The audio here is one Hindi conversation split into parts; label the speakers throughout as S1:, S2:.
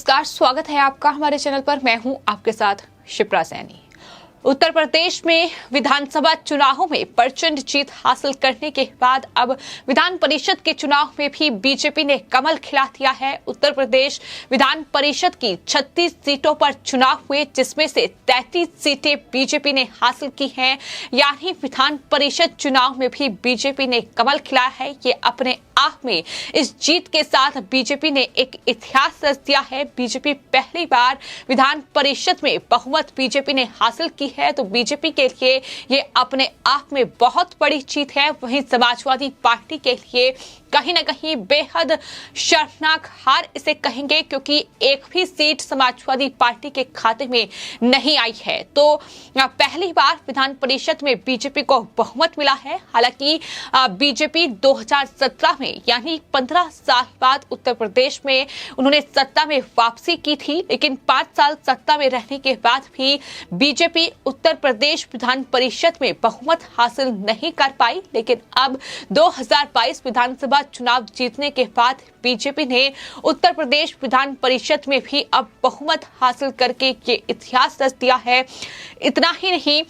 S1: नमस्कार, स्वागत है आपका हमारे चैनल पर। मैं हूं आपके साथ शिप्रा सैनी। उत्तर प्रदेश में विधानसभा चुनावों में प्रचंड जीत हासिल करने के बाद अब विधान परिषद के चुनाव में भी बीजेपी ने कमल खिला दिया है। उत्तर प्रदेश विधान परिषद की 36 सीटों पर चुनाव हुए, जिसमें से 33 सीटें बीजेपी ने हासिल की हैं। यानी विधान परिषद चुनाव में भी बीजेपी ने कमल खिलाया है। ये अपने आप में इस जीत के साथ बीजेपी ने एक इतिहास रच दिया है। बीजेपी पहली बार विधान परिषद में बहुमत बीजेपी ने हासिल की है, तो बीजेपी के लिए ये अपने आप में बहुत बड़ी जीत है। वहीं समाजवादी पार्टी के लिए कहीं ना कहीं बेहद शर्मनाक हार इसे कहेंगे, क्योंकि एक भी सीट समाजवादी पार्टी के खाते में नहीं आई है। तो पहली बार विधान परिषद में बीजेपी को बहुमत मिला है। हालांकि बीजेपी 2017 में यानी 15 साल बाद उत्तर प्रदेश में उन्होंने सत्ता में वापसी की थी, लेकिन 5 साल सत्ता में रहने के बाद भी बीजेपी उत्तर प्रदेश विधान परिषद में बहुमत हासिल नहीं कर पाई। लेकिन अब 2022 विधानसभा चुनाव जीतने के बाद बीजेपी ने उत्तर प्रदेश विधान परिषद में भी अब बहुमत हासिल करके ये इतिहास रच दिया है। इतना ही नहीं,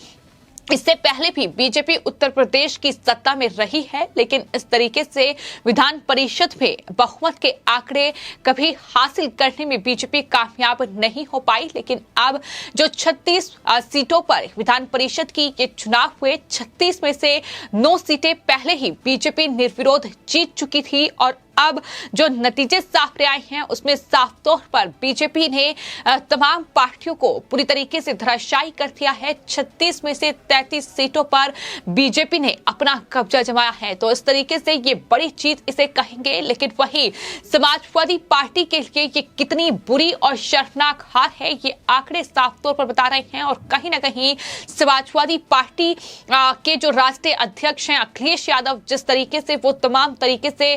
S1: इससे पहले भी बीजेपी उत्तर प्रदेश की सत्ता में रही है, लेकिन इस तरीके से विधान परिषद में बहुमत के आंकड़े कभी हासिल करने में बीजेपी कामयाब नहीं हो पाई। लेकिन अब जो 36 सीटों पर विधान परिषद की ये चुनाव हुए, 36 में से 9 सीटें पहले ही बीजेपी निर्विरोध जीत चुकी थी और अब जो नतीजे सामने आए हैं उसमें साफ तौर पर बीजेपी ने तमाम पार्टियों को पूरी तरीके से धराशायी कर दिया है। 36 में से 33 सीटों पर बीजेपी ने अपना कब्जा जमाया है, तो इस तरीके से ये बड़ी जीत इसे कहेंगे। लेकिन वही समाजवादी पार्टी के लिए ये कितनी बुरी और शर्मनाक हार है, ये आंकड़े साफ तौर पर बता रहे हैं। और कहीं ना कहीं समाजवादी पार्टी के जो राष्ट्रीय अध्यक्ष हैं अखिलेश यादव, जिस तरीके से वो तमाम तरीके से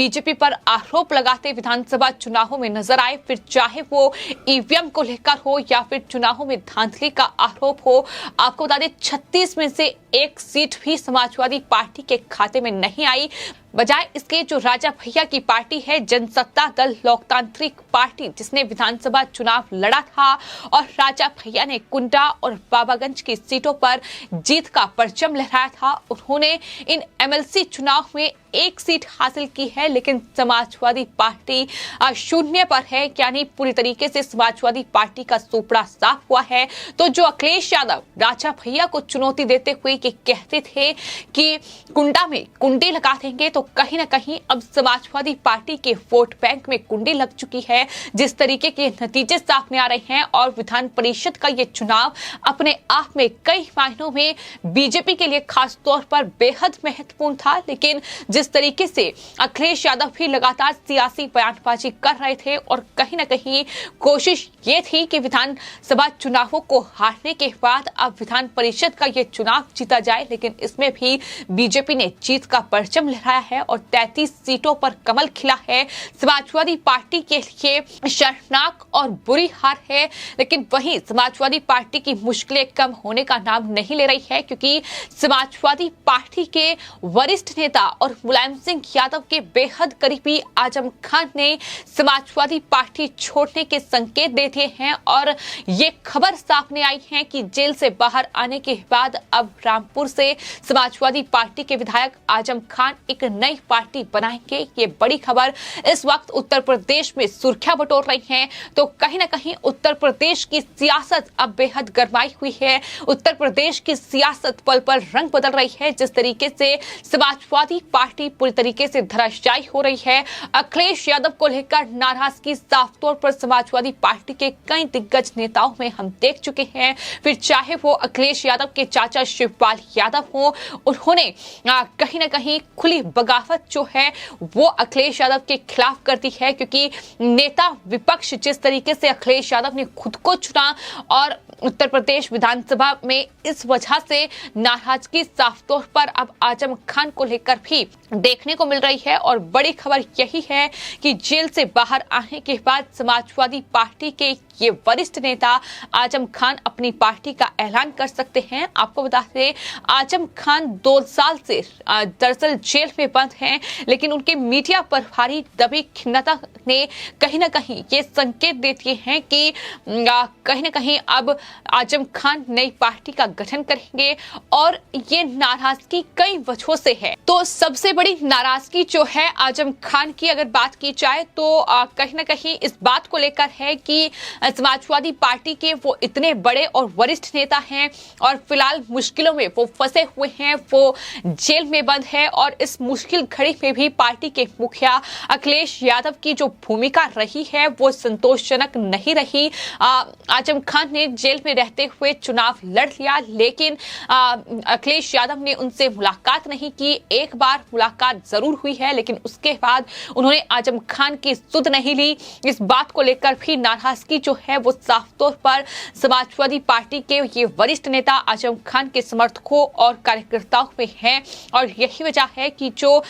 S1: बीजेपी पर आरोप लगाते विधानसभा चुनावों में नजर आए, फिर चाहे वो ईवीएम को लेकर हो या फिर चुनावों में धांधली का आरोप हो। आपको बता दें 36 में से एक सीट भी समाजवादी पार्टी के खाते में नहीं आई। बजाय इसके जो राजा भैया की पार्टी है, जनसत्ता दल लोकतांत्रिक पार्टी, जिसने विधानसभा चुनाव लड़ा था और राजा भैया ने कुंडा और बाबागंज की सीटों पर जीत का परचम लहराया था, उन्होंने इन एमएलसी चुनाव में एक सीट हासिल की है। लेकिन समाजवादी पार्टी शून्य पर है, यानी पूरी तरीके से समाजवादी पार्टी का सोपड़ा साफ हुआ है। तो जो अखिलेश यादव राजा भैया को चुनौती देते हुए ये कहते थे कि कुंडा में कुंडी लगा देंगे, तो कहीं ना कहीं अब समाजवादी पार्टी के वोट बैंक में कुंडी लग चुकी है। जिस तरीके के नतीजे सामने आ रहे हैं और विधान परिषद का ये चुनाव अपने आप में कई मायनों में बीजेपी के लिए खास तौर पर बेहद महत्वपूर्ण था। लेकिन जिस तरीके से अखिलेश यादव भी लगातार सियासी बयानबाजी कर रहे थे और कहीं ना कहीं कोशिश ये थी कि विधानसभा चुनावों को हारने के बाद अब विधान परिषद का ये चुनाव जीता जाए, लेकिन इसमें भी बीजेपी ने जीत का परचम लहराया है और 33 सीटों पर कमल खिला है। समाजवादी पार्टी के लिए शर्मनाक और बुरी हार है। लेकिन वहीं समाजवादी पार्टी की मुश्किलें कम होने का नाम नहीं ले रही है, क्योंकि समाजवादी पार्टी के वरिष्ठ नेता और मुलायम सिंह यादव के बेहद करीबी आजम खान ने समाजवादी पार्टी छोड़ने के संकेत दे दिए हैं और ये खबर सामने आई है कि जेल से बाहर आने के बाद अब रामपुर से समाजवादी पार्टी के विधायक आजम खान एक नई पार्टी बनाएंगे। ये बड़ी खबर इस वक्त उत्तर प्रदेश में सुर्खियां बटोर रही हैं। तो कहीं ना कहीं उत्तर प्रदेश की सियासत अब बेहद गरमाई हुई है। उत्तर प्रदेश की सियासत पल पल रंग बदल रही है। जिस तरीके से समाजवादी पार्टी पूरी तरीके से धराशायी हो रही है, अखिलेश यादव को लेकर नाराजगी साफ तौर पर समाजवादी पार्टी के कई दिग्गज नेताओं में हम देख चुके हैं। फिर चाहे वो अखिलेश यादव के चाचा शिवपाल यादव हो, उन्होंने कहीं ना कहीं खुली बगावत जो है वो अखिलेश यादव के खिलाफ कर दी है, क्योंकि नेता विपक्ष जिस तरीके से अखिलेश यादव ने खुद को चुना और उत्तर प्रदेश विधानसभा में इस वजह से नाराजगी साफ तौर पर अब आजम खान को लेकर भी देखने को मिल रही है। और बड़ी खबर यही है कि जेल से बाहर आने के बाद समाजवादी पार्टी के ये वरिष्ठ नेता आजम खान अपनी पार्टी का ऐलान कर सकते हैं। आपको बता दें, आजम खान 2 साल से दरअसल जेल में बंद हैं, लेकिन उनके मीडिया पर भारी दबी खिन्नता ने कहीं ना कहीं ये संकेत देती है कि कहीं ना कहीं अब आजम खान नई पार्टी का गठन करेंगे। और ये नाराजगी कई वजहों से है। तो सबसे बड़ी नाराजगी जो है आजम खान की अगर बात की जाए तो कहीं ना कहीं इस बात को लेकर है कि समाजवादी पार्टी के वो इतने बड़े और वरिष्ठ नेता हैं और फिलहाल मुश्किलों में वो फंसे हुए हैं, वो जेल में बंद है। और इस मुश्किल घड़ी में भी पार्टी के मुखिया अखिलेश यादव की जो भूमिका रही है वो संतोषजनक नहीं रही। आजम खान ने जेल में रहते हुए चुनाव लड़ लिया, लेकिन अखिलेश यादव ने उनसे मुलाकात नहीं की। एक बार मुलाकात जरूर हुई है, लेकिन उसके बाद उन्होंने आजम खान की सुध नहीं ली। इस बात को लेकर भी नाराजगी जो है वो साफ तौर पर समाजवादी पार्टी के ये वरिष्ठ नेता आजम खान के समर्थकों और कार्यकर्ताओं में है। और यही वजह है कि जो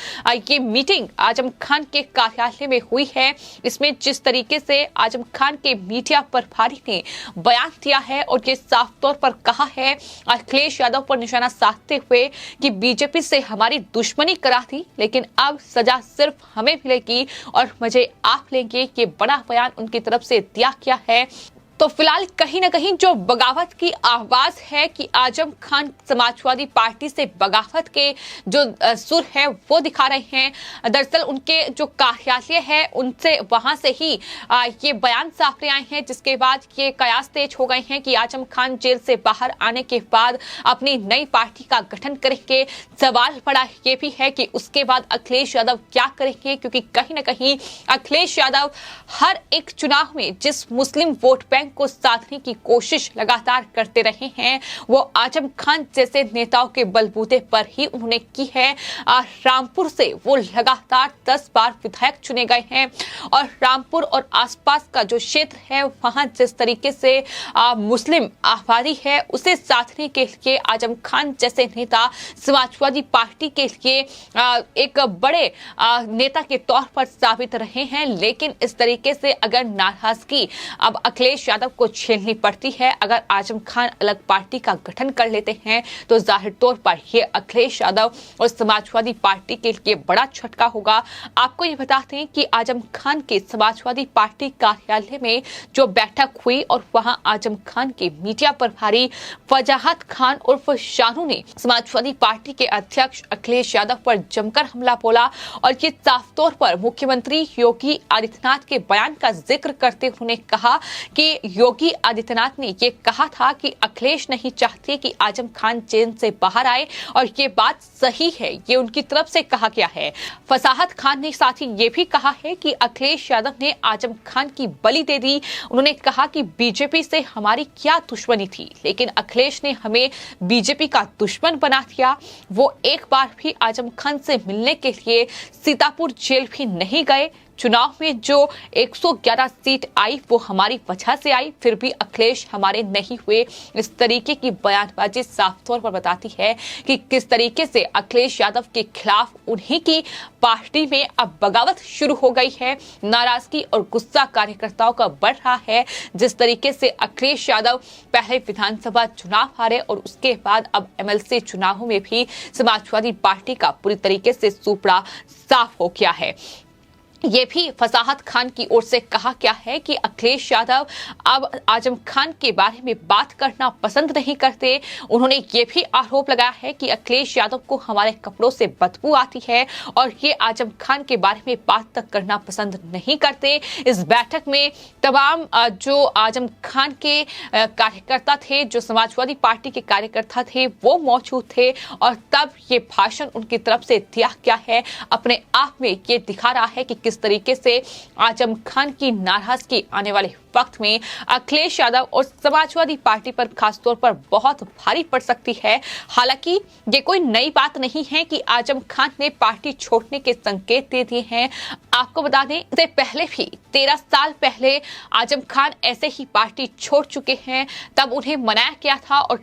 S1: ये मीटिंग आजम खान के कार्यालय में हुई है, इसमें जिस तरीके से आजम खान के मीडिया प्रभारी ने बयान दिया है और ये साफ तौर पर कहा है अखिलेश यादव पर निशाना साधते हुए कि बीजेपी से हमारी दुश्मनी करा थी, लेकिन अब सजा सिर्फ हमें मिलेगी और मजे आप लेंगे। ये बड़ा बयान उनकी तरफ से दिया गया है। तो फिलहाल कहीं ना कहीं जो बगावत की आवाज है कि आजम खान समाजवादी पार्टी से बगावत के जो सुर है वो दिखा रहे हैं। दरअसल उनके जो कार्यालय है उनसे वहां से ही ये बयान सामने आए हैं, जिसके बाद ये कयास तेज हो गए हैं कि आजम खान जेल से बाहर आने के बाद अपनी नई पार्टी का गठन करेंगे। सवाल बड़ा ये भी है कि उसके बाद अखिलेश यादव क्या करेंगे, क्योंकि कहीं ना कहीं अखिलेश यादव हर एक चुनाव में जिस मुस्लिम वोट बैंक को साधने की कोशिश लगातार करते रहे हैं, वो आजम खान जैसे नेताओं के बलबूते पर ही उन्होंने की है। रामपुर से वो लगातार 10 बार विधायक चुने गए हैं और रामपुर और आसपास का जो क्षेत्र है वहां जिस तरीके से मुस्लिम आबादी है उसे साधने के लिए आजम खान जैसे नेता समाजवादी पार्टी के लिए एक बड़े नेता के तौर पर साबित रहे हैं। लेकिन इस तरीके से अगर नाराजगी अब अखिलेश यादव को झेलनी पड़ती है, अगर आजम खान अलग पार्टी का गठन कर लेते हैं, तो जाहिर तौर पर ये अखिलेश यादव और समाजवादी पार्टी के लिए बड़ा झटका होगा। आपको ये बताते हैं कि आजम खान के समाजवादी पार्टी कार्यालय में जो बैठक हुई और वहां आजम खान के मीडिया प्रभारी फजाहत खान उर्फ शानू ने समाजवादी पार्टी के अध्यक्ष अखिलेश यादव पर जमकर हमला बोला। और ये साफ तौर पर मुख्यमंत्री योगी आदित्यनाथ के बयान का जिक्र करते हुए कहा कि योगी आदित्यनाथ ने ये कहा था कि अखिलेश नहीं चाहते कि आजम खान जेल से बाहर आए, और ये बात सही है, ये उनकी तरफ से कहा गया है। फसाहत खान ने साथ ही ये भी कहा है कि अखिलेश यादव ने आजम खान की बलि दे दी। उन्होंने कहा कि बीजेपी से हमारी क्या दुश्मनी थी, लेकिन अखिलेश ने हमें बीजेपी का दुश्मन बना दिया। वो एक बार भी आजम खान से मिलने के लिए सीतापुर जेल भी नहीं गए। चुनाव में जो 111 सीट आई वो हमारी वजह से आई, फिर भी अखिलेश हमारे नहीं हुए। इस तरीके की बयानबाजी साफ तौर पर बताती है कि किस तरीके से अखिलेश यादव के खिलाफ उन्हीं की पार्टी में अब बगावत शुरू हो गई है। नाराजगी और गुस्सा कार्यकर्ताओं का बढ़ रहा है। जिस तरीके से अखिलेश यादव पहले विधानसभा चुनाव हारे और उसके बाद अब एमएलसी चुनावों में भी समाजवादी पार्टी का पूरी तरीके से सुपड़ा साफ हो गया है। ये भी फसाहत खान की ओर से कहा गया है कि अखिलेश यादव अब आजम खान के बारे में बात करना पसंद नहीं करते। उन्होंने ये भी आरोप लगाया है कि अखिलेश यादव को हमारे कपड़ों से बदबू आती है और ये आजम खान के बारे में बात तक करना पसंद नहीं करते। इस बैठक में तमाम जो आजम खान के कार्यकर्ता थे, जो समाजवादी पार्टी के कार्यकर्ता थे, वो मौजूद थे और तब ये भाषण उनकी तरफ से दिया गया है। अपने आप में ये दिखा रहा है कि किस किस तरीके से आजम खान की नाराजगी आने वाले वक्त में अखिलेश यादव और समाजवादी पार्टी पर खासतौर पर बहुत भारी पड़ सकती है। हालांकि ये कोई नई बात नहीं है कि आजम खान ने पार्टी छोड़ने के संकेत दे दिए हैं। आपको बता दें, इससे पहले भी 13 साल पहले आजम खान ऐसे ही पार्टी छोड़ चुके हैं। तब उन्हें मनाया गया था और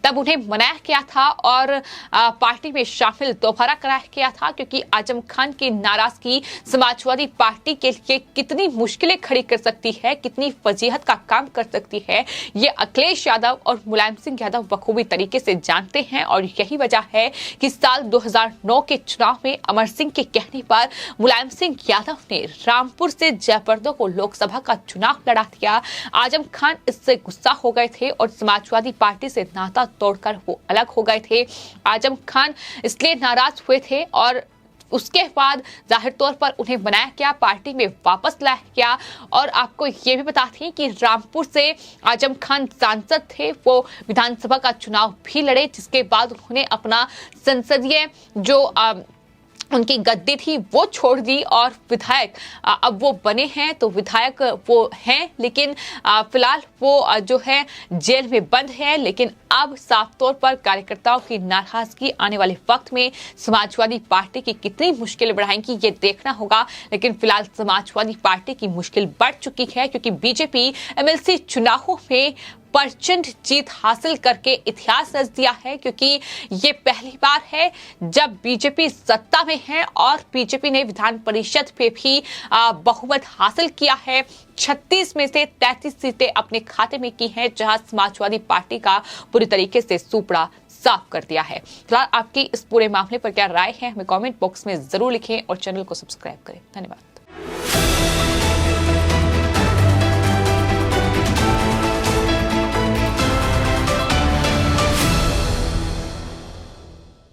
S1: तब उन्हें मनाया गया था और पार्टी में शामिल दोबारा कराया गया था, क्योंकि आजम खान की नाराजगी समाजवादी पार्टी के लिए कितनी मुश्किलें खड़ी कर सकती है, कितनी फजीहत का काम कर सकती है, ये अखिलेश यादव और मुलायम सिंह यादव बखूबी तरीके से जानते हैं। और यही वजह है कि साल 2009 के चुनाव में अमर सिंह के कहने पर मुलायम सिंह यादव ने रामपुर से जयप्रदो को लोकसभा का चुनाव लड़ा दिया। आजम खान इससे गुस्सा हो गए थे और समाजवादी पार्टी से नाता तोड़कर वो अलग हो गए थे। आजम खान इसलिए नाराज हुए थे और उसके बाद जाहिर तौर पर उन्हें बनाया गया, पार्टी में वापस लाया गया। और आपको ये भी बता दें कि रामपुर से आजम खान सांसद थे, वो विधानसभा का चुनाव भी लड़े, जिसके बाद उन्होंने अपना संसदीय जो उनकी गद्दी थी वो छोड़ दी और विधायक अब वो बने हैं। तो विधायक वो हैं, लेकिन फिलहाल वो जो है जेल में बंद है। लेकिन अब साफ तौर पर कार्यकर्ताओं की नाराजगी आने वाले वक्त में समाजवादी पार्टी की कितनी मुश्किल बढ़ाएंगी ये देखना होगा। लेकिन फिलहाल समाजवादी पार्टी की मुश्किल बढ़ चुकी है, क्योंकि बीजेपी एमएलसी चुनावों में प्रचंड जीत हासिल करके इतिहास रच दिया है, क्योंकि ये पहली बार है जब बीजेपी सत्ता में है और बीजेपी ने विधान परिषद पे भी बहुमत हासिल किया है। 36 में से 33 सीटें अपने खाते में की हैं, जहां समाजवादी पार्टी का पूरी तरीके से सुपड़ा साफ कर दिया है। फिलहाल आपकी इस पूरे मामले पर क्या राय है, हमें कमेंट बॉक्स में जरूर लिखें और चैनल को सब्सक्राइब करें। धन्यवाद।